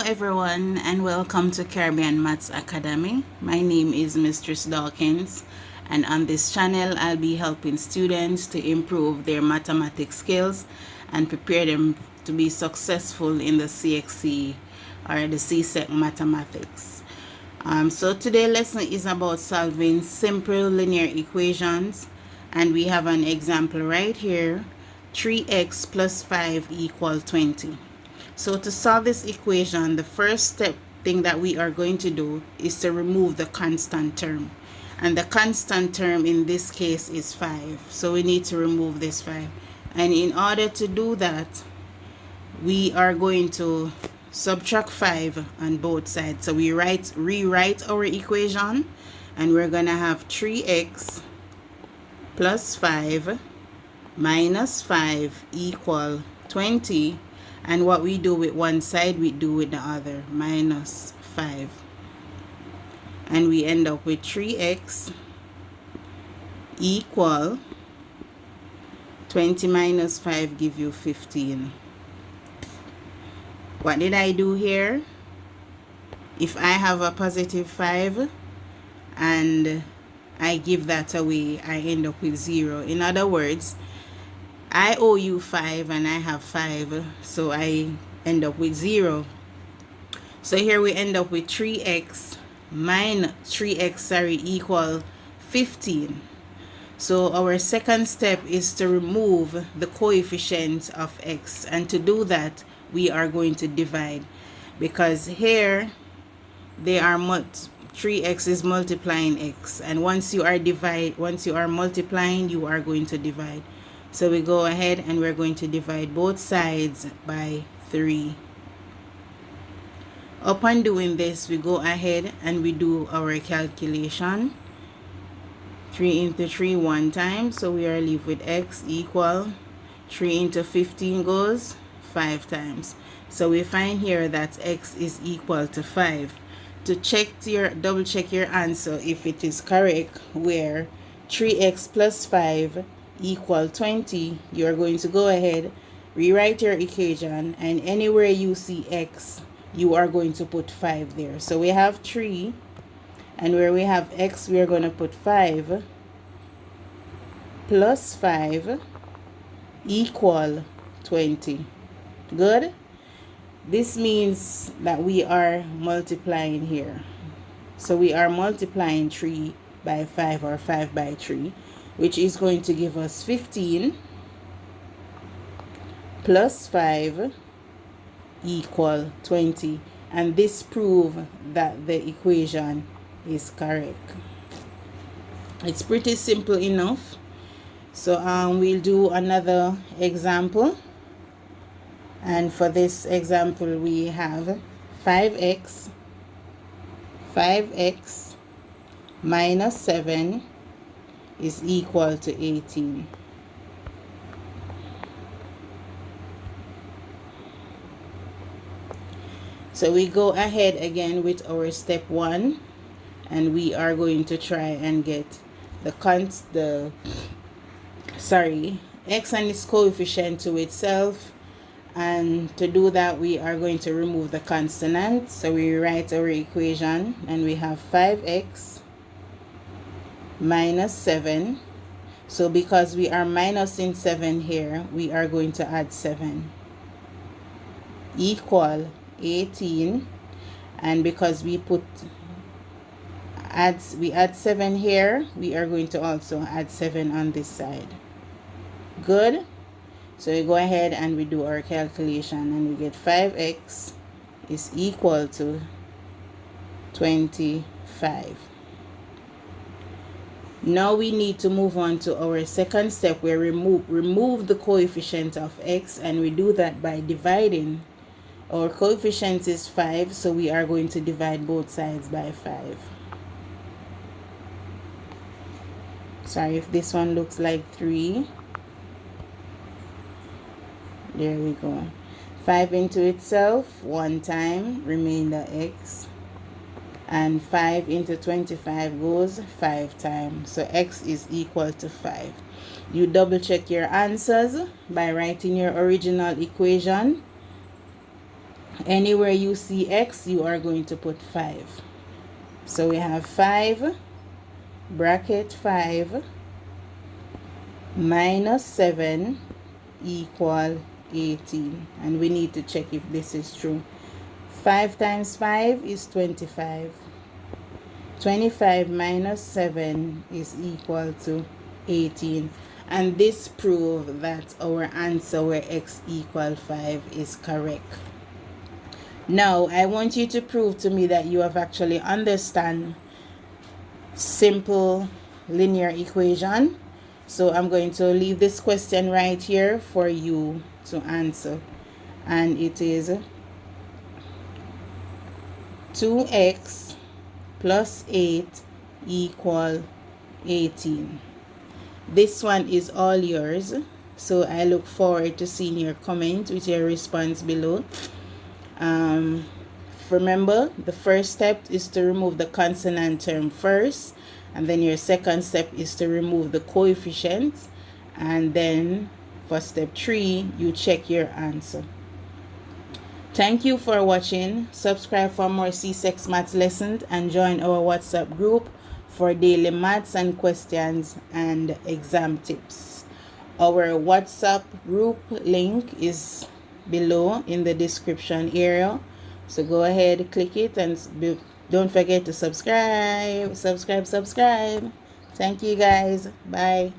everyone, and welcome to Caribbean Maths Academy. My name is Mistress Dawkins, and on this channel I'll be helping students to improve their mathematics skills and prepare them to be successful in the CXC or the CSEC mathematics. So today's lesson is about solving simple linear equations, and we have an example right here: 3x plus 5 equals 20. So to solve this equation, the first thing that we are going to do is to remove the constant term. And the constant term in this case is 5. So we need to remove this 5. And in order to do that, we are going to subtract 5 on both sides. So we rewrite our equation, and we're going to have 3x plus 5 minus 5 equal 20. And what we do with one side, we do with the other, minus 5. And we end up with 3x equal 20 minus 5 give you 15. What did I do here? If I have a positive 5 and I give that away, I end up with 0. In other words, I owe you 5 and I have 5, so I end up with 0. So here we end up with 3x equal 15. So our second step is to remove the coefficient of x, and to do that we are going to divide, because here they are 3x is multiplying x, and once you are multiplying, you are going to divide. So we go ahead and we're going to divide both sides by 3. Upon doing this, we go ahead and we do our calculation. 3 into 3 one time, so we are left with x equal 3 into 15 goes 5 times. So we find here that x is equal to 5. To double check your answer if it is correct, where 3x plus 5 equal 20, you are going to go ahead, rewrite your equation, and anywhere you see x, you are going to put 5 there. So we have 3, and where we have x, we are going to put 5 plus 5 equal 20. Good? This means that we are multiplying here. So we are multiplying 3 by 5, or 5 by 3, which is going to give us 15 plus 5 equal 20. And this proves that the equation is correct. It's pretty simple enough. So we'll do another example. And for this example, we have 5x minus 7 is equal to 18. So we go ahead again with our step 1, and we are going to try and get x and its coefficient to itself. And to do that, we are going to remove the consonant. So we write our equation, and we have 5x minus 7. So because we are minusing 7 here, we are going to add 7 equal 18. And because we add 7 here, we are going to also add 7 on this side. Good? So we go ahead and we do our calculation, and we get 5x is equal to 25. Now we need to move on to our second step, where we remove the coefficient of x, and we do that by dividing. Our coefficient is 5, so we are going to divide both sides by 5. Sorry if this one looks like 3. There we go. 5 into itself one time, remainder x. And 5 into 25 goes 5 times. So x is equal to 5. You double check your answers by writing your original equation Anywhere you see x, you are going to put 5. So we have 5 bracket 5 minus 7 equal 18. And we need to check if this is true. 5 times 5 is 25. 25 minus 7 is equal to 18. And this proves that our answer where x equal 5 is correct. Now, I want you to prove to me that you have actually understand simple linear equation. So I'm going to leave this question right here for you to answer. And it is 2x plus 8 equal 18. This one is all yours. So I look forward to seeing your comment with your response below. Remember, the first step is to remove the consonant term first, and then your second step is to remove the coefficients, and then for step 3 you check your answer. Thank you for watching. Subscribe for more C6 maths lessons and join our WhatsApp group for daily maths and questions and exam tips. Our WhatsApp group link is below in the description area, so go ahead, click it, and don't forget to subscribe. Thank you guys. Bye.